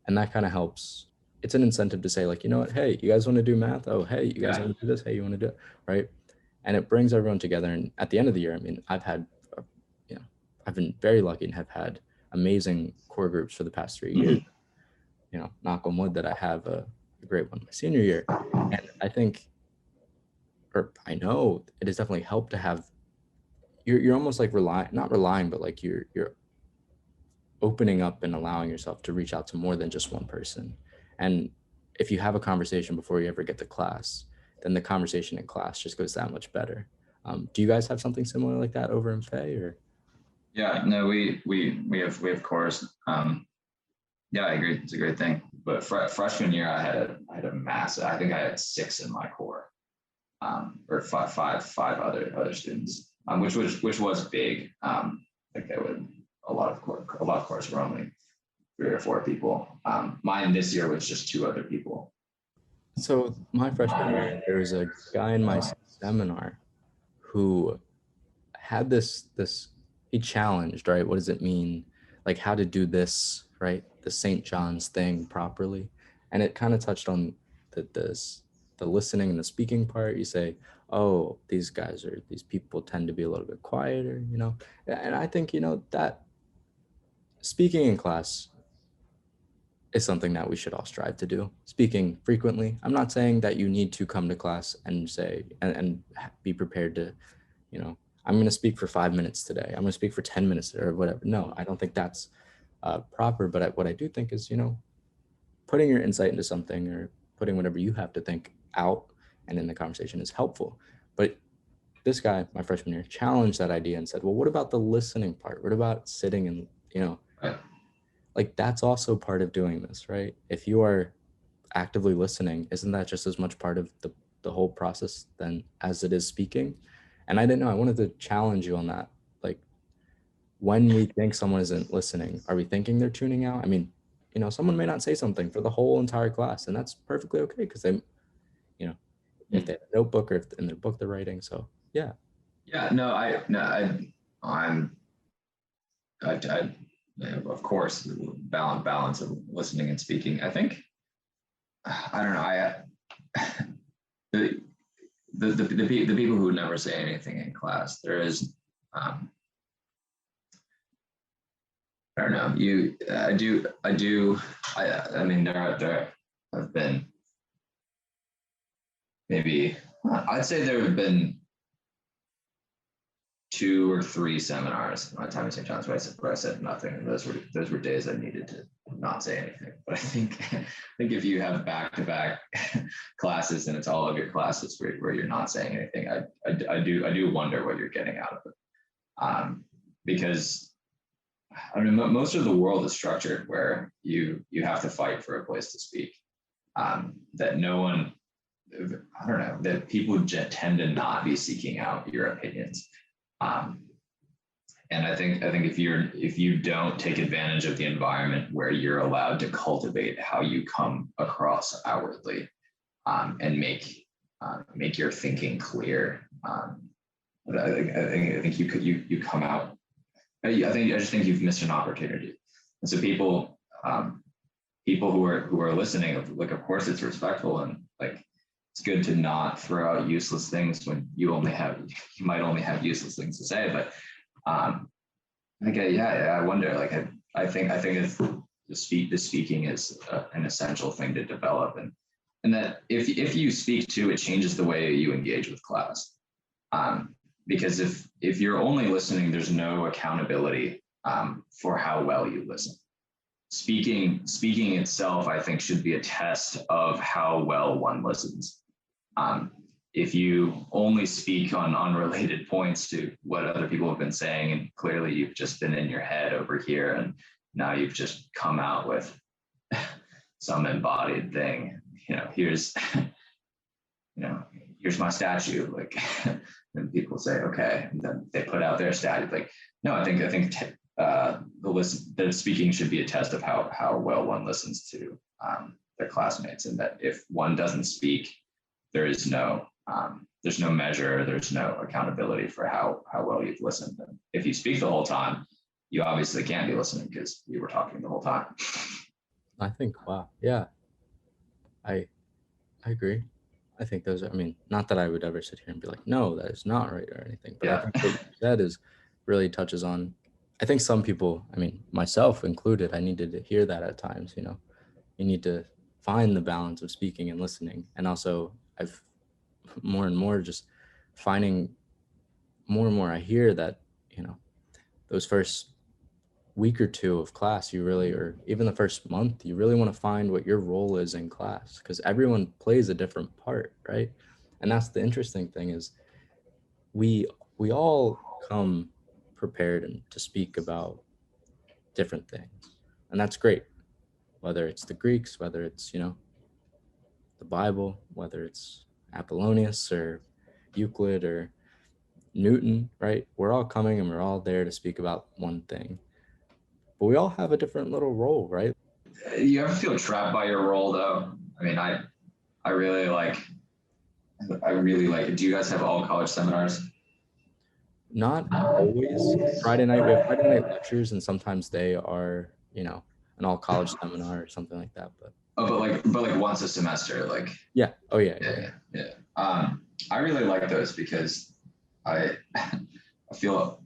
that kind of helps. It's an incentive to say, like, you know what, hey, you guys want to do math? Oh, hey, you guys want to do this? Hey, you want to do it, right? And it brings everyone together. And at the end of the year, I mean, I've been very lucky and have had amazing core groups for the past 3 years. Knock on wood that I have a great one my senior year. And I think, or I know it has definitely helped to have, you're almost like not relying, but like you're opening up and allowing yourself to reach out to more than just one person. And if you have a conversation before you ever get to class, then the conversation in class just goes that much better. Do you guys have something similar like that over in Fay, or?
Yeah, no, we have course. Yeah, I agree. It's a great thing. But freshman year, I had a massive. I think I had 6 in my core, or five other students, which was big. Like there were a lot of course were only 3 or 4 people. Mine this year was just 2 other people.
So my freshman year, there was a guy in my seminar who had this he challenged, right? What does it mean? Like how to do this, right? The St. John's thing properly. And it kind of touched on the listening and the speaking part. You say, oh, these people tend to be a little bit quieter, And I think, that speaking in class is something that we should all strive to do. Speaking frequently. I'm not saying that you need to come to class and say, and be prepared to, I'm going to speak for 5 minutes today. I'm going to speak for 10 minutes or whatever. No, I don't think that's proper. But what I do think is, putting your insight into something or putting whatever you have to think out and in the conversation is helpful. But this guy, my freshman year, challenged that idea and said, well, what about the listening part? What about sitting and, like that's also part of doing this, right? If you are actively listening, isn't that just as much part of the whole process then as it is speaking? And I didn't know, I wanted to challenge you on that. Like when we think someone isn't listening, are we thinking they're tuning out? I mean, someone may not say something for the whole entire class, and that's perfectly okay because they, if they have a notebook or if in their book they're writing. So yeah.
Yeah, of course, balance of listening and speaking. I think, I don't know. The people who never say anything in class, there is, I don't know. I mean, there have been maybe, I'd say there have been 2 or 3 seminars my time at St. John's where I said nothing. And those were days I needed to not say anything. But I think if you have back-to-back classes and it's all of your classes where you're not saying anything, I do wonder what you're getting out of it. Because I mean, most of the world is structured where you have to fight for a place to speak. That no one, I don't know, that people tend to not be seeking out your opinions. And I think if you don't take advantage of the environment where you're allowed to cultivate how you come across outwardly, and make your thinking clear, I think you come out. I just think you've missed an opportunity. And so people who are listening, like, of course it's respectful, and like it's good to not throw out useless things when you might only have useless things to say. But I wonder, like, I think it's the speaking is an essential thing to develop, and that if you speak to, it changes the way you engage with class. Because if you're only listening, there's no accountability for how well you listen. Speaking itself, I think, should be a test of how well one listens. If you only speak on unrelated points to what other people have been saying, and clearly you've just been in your head over here, and now you've just come out with some embodied thing, here's my statue, like, and people say, okay, and then they put out their statue. Like, no, I think the speaking should be a test of how well one listens to their classmates, and that if one doesn't speak, there's no measure, there's no accountability for how well you've listened. And if you speak the whole time, you obviously can't be listening because you were talking the whole time.
I think, wow, yeah, I agree. I think those are, I mean, not that I would ever sit here and be like, no, that is not right or anything, but I think what you said really touches on, I think some people, I mean, myself included, I needed to hear that at times. You need to find the balance of speaking and listening. And also I've more and more just finding more and more, I hear that, those first week or two of class, you really, or even the first month, you really want to find what your role is in class, because everyone plays a different part, right? And that's the interesting thing, is we all come prepared and to speak about different things, and that's great, whether it's the Greeks, whether it's the Bible, whether it's Apollonius or Euclid or Newton, right? We're all coming and we're all there to speak about one thing, but we all have a different little role, right?
You ever feel trapped by your role, though? I mean, I really like, do you guys have all college seminars?
Not always. Friday night, we have Friday night lectures, and sometimes they are, an all college seminar or something like that. But
like once a semester, like.
Yeah. Oh yeah.
I really like those because I feel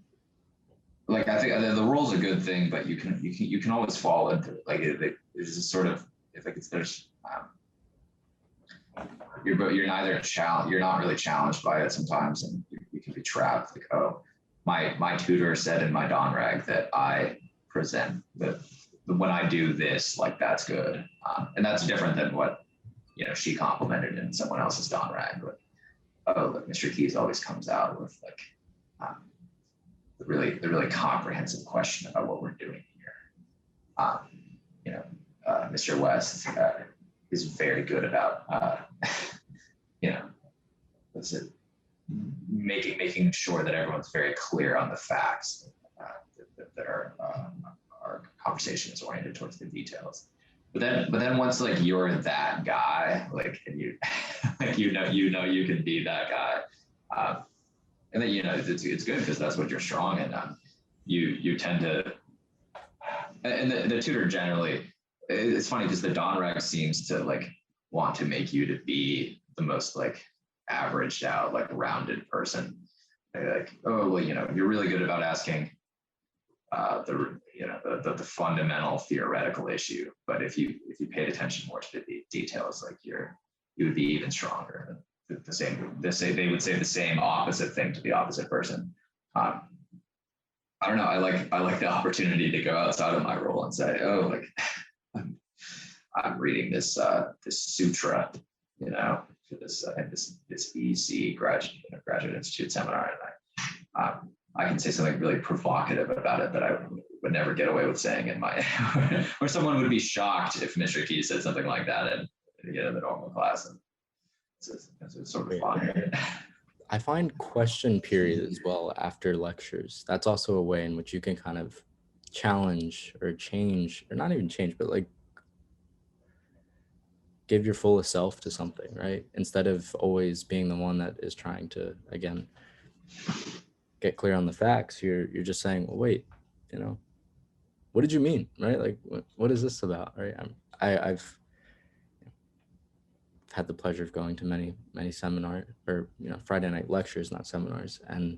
like, I think the role's a good thing, but you can always fall into it. Like there's a sort of, if like there's you're neither you're not really challenged by it sometimes, and you can be trapped. Like, oh, my tutor said in my Don Rag that I present that when I do this, like, that's good, and that's different than what she complimented in someone else's Don Rag. But look, Mr. Keyse always comes out with like the really comprehensive question about what we're doing here. Mr. West is very good about making sure that everyone's very clear on the facts, that our conversation is oriented towards the details. But then once like you're that guy, like, and you like you can be that guy, and then it's good because that's what you're strong in. You tend to, and the tutor generally, it's funny because the Don Rag seems to like want to make you to be the most like averaged out, like rounded person. They're like, oh well, you're really good about asking the fundamental theoretical issue, but if you paid attention more to the details, like you would be even stronger. They would say the same opposite thing to the opposite person. I don't know. I like the opportunity to go outside of my role and say, oh, like I'm reading this this sutra, you know, for this this EC graduate institute seminar, and I can say something really provocative about it that I would never get away with saying in my, or someone would be shocked if Mr. Keyse said something like that in the normal class, and it's sort of fun.
I find question period as well after lectures. That's also a way in which you can kind of challenge or change, or not even change, but like give your fullest self to something, right? Instead of always being the one that is trying to, again, get clear on the facts, you're just saying, well, wait, you know, what did you mean, right? Like, what is this about, right? I've had the pleasure of going to many seminar, or, you know, Friday night lectures, not seminars, and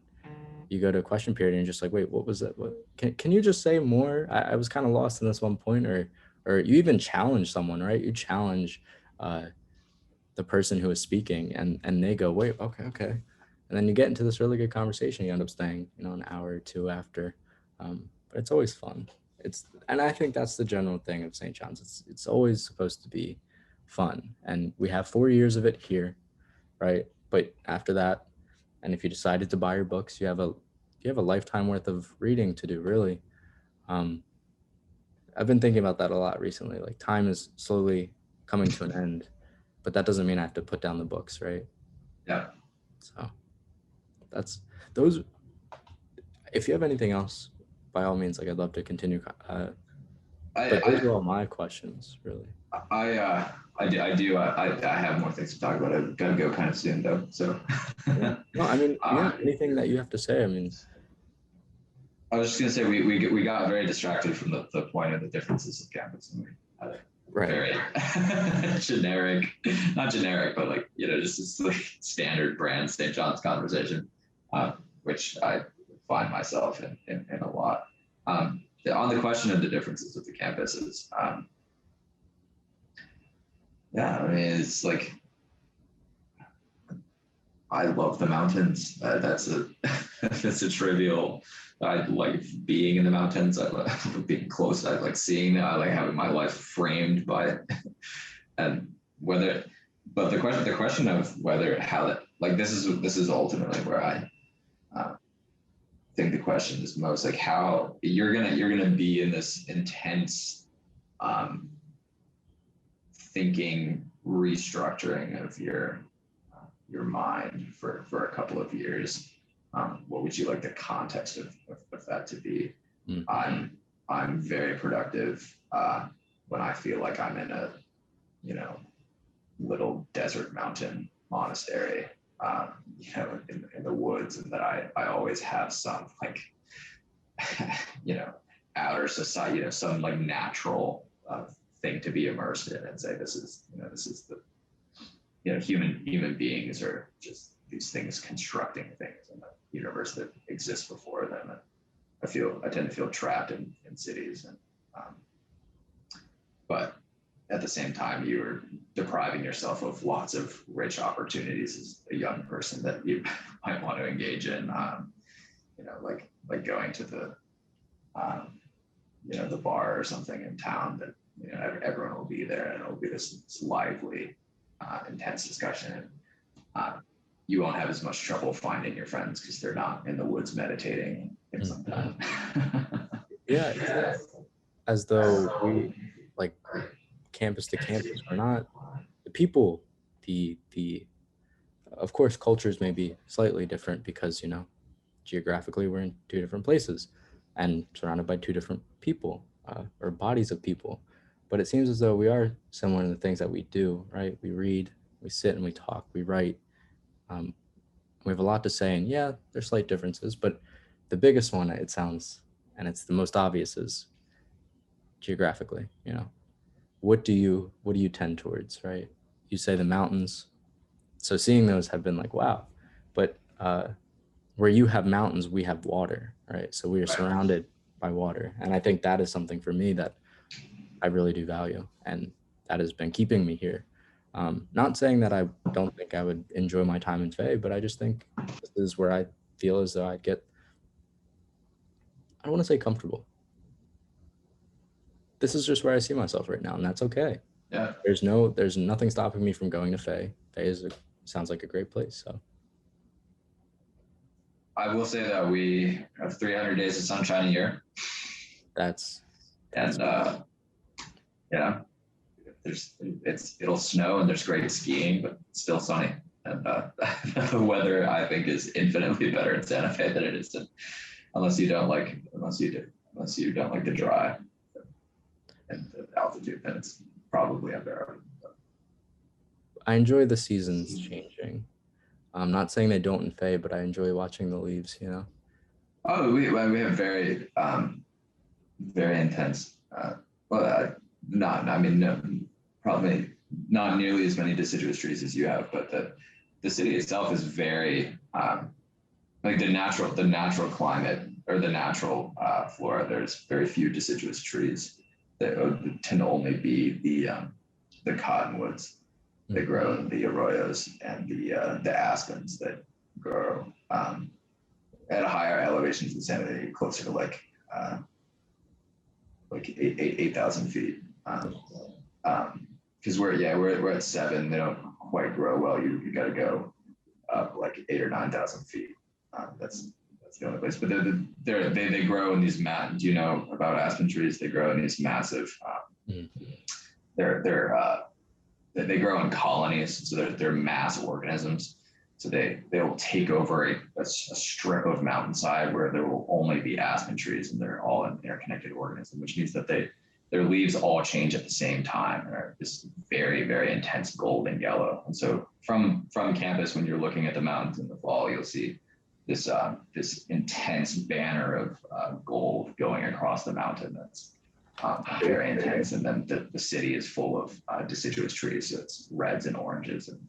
you go to a question period and you're just like, wait, what was that? What can you just say more? I was kind of lost in this one point. Or you even challenge someone, right? You challenge the person who is speaking, and they go, wait, okay, and then you get into this really good conversation. You end up staying, you know, an hour or two after, but it's always fun. And I think that's the general thing of St. John's. It's always supposed to be fun, and we have 4 years of it here, right? But after that, and if you decided to buy your books, you have a lifetime worth of reading to do, really. I've been thinking about that a lot recently. Like, time is slowly coming to an end, but that doesn't mean I have to put down the books, right?
Yeah.
So that's those. If you have anything else, by all means, like, I'd love to continue. But those are all my questions, really.
I do. I have more things to talk about. I've got to go kind of soon, though. So.
Yeah. No, I mean, yeah, anything that you have to say. I mean,
I was just gonna say we got very distracted from the point of the differences of campus, and we had a very generic, not generic, but like, you know, just this like standard brand St. John's conversation, which I find myself in a lot. On the question of the differences of the campuses, yeah, I mean, it's like, I love the mountains. That's a trivial. I like being in the mountains. I like being close. I like seeing. I like having my life framed by it. And but the question of how that, like, this is ultimately where I think the question is most like, how you're gonna be in this intense thinking restructuring of your mind for a couple of years. What would you like the context of that to be? I'm very productive when I feel like I'm in a, you know, little desert mountain monastery, you know, in the woods, and that I always have some, like, you know, outer society, you know, some like natural thing to be immersed in, and say, this is the, you know, human beings are just these things constructing things in the universe that exists before them. And I tend to feel trapped in cities, and but at the same time, you're depriving yourself of lots of rich opportunities as a young person that you might want to engage in. You know, like going to the you know, the bar or something in town that, you know, everyone will be there, and it'll be this lively, intense discussion. You won't have as much trouble finding your friends because they're not in the woods meditating, things like that.
Yeah, as though we, like, campus to campus, we're not the people. The of course, cultures may be slightly different because, you know, geographically we're in two different places and surrounded by two different people, or bodies of people. But it seems as though we are similar in the things that we do, right? We read, we sit and we talk, we write. We have a lot to say, and yeah, there's slight differences, but the biggest one, it sounds, and it's the most obvious, is geographically. You know, what do you tend towards, right? You say the mountains, so seeing those have been like, wow. But where you have mountains, we have water, right? So we are surrounded by water, and I think that is something for me that I really do value, and that has been keeping me here. Not saying that I don't think I would enjoy my time in Faye, but I just think this is where I feel as though I'd get, I don't want to say comfortable. This is just where I see myself right now, and that's okay.
Yeah.
There's nothing stopping me from going to Faye. Faye sounds like a great place. So
I will say that we have 300 days of sunshine a year.
that's
And it'll snow and there's great skiing, but it's still sunny. And the weather, I think, is infinitely better in Santa Fe than it is unless you don't like the dry and the altitude, then it's probably unbearable.
I enjoy the seasons changing. I'm not saying they don't in Faye, but I enjoy watching the leaves, you know?
Oh, we have very intense, probably not nearly as many deciduous trees as you have, but the city itself is very, like the natural climate or the natural flora. There's very few deciduous trees that tend to only be the cottonwoods that grow in the arroyos and the aspens that grow at higher elevations in Santa Fe, closer to like 8,000 feet. Because we're at 7. They don't quite grow well. You got to go up like 8,000 or 9,000 feet. That's the only place. But they grow in these do you know about aspen trees? They grow in these massive. They grow in colonies, so they're mass organisms. So they'll take over a strip of mountainside where there will only be aspen trees, and they're all an interconnected organism, which means that their leaves all change at the same time and are this very, very intense golden yellow. And so from campus, when you're looking at the mountains in the fall, you'll see this intense banner of gold going across the mountain. That's very intense. And then the city is full of deciduous trees. So it's reds and oranges and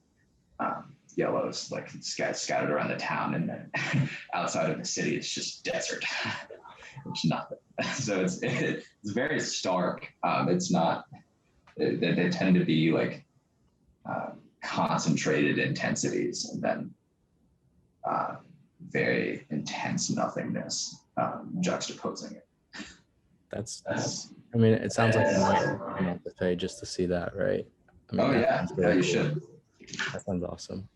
yellows like scattered around the town. And then outside of the city, it's just desert. It's nothing. So it's very stark. It's not. They tend to be like concentrated intensities, and then very intense nothingness juxtaposing it.
That's. I mean, it sounds like you might come up with Faye just to see that, right? I mean,
Yeah, you should.
That sounds awesome.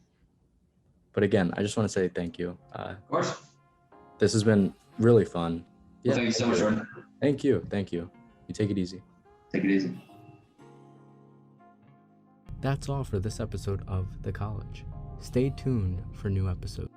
But again, I just want to say thank you.
Of course.
This has been really fun.
Well, thank you so much, Jordan.
Thank you. You take it easy.
Take it easy.
That's all for this episode of The College. Stay tuned for new episodes.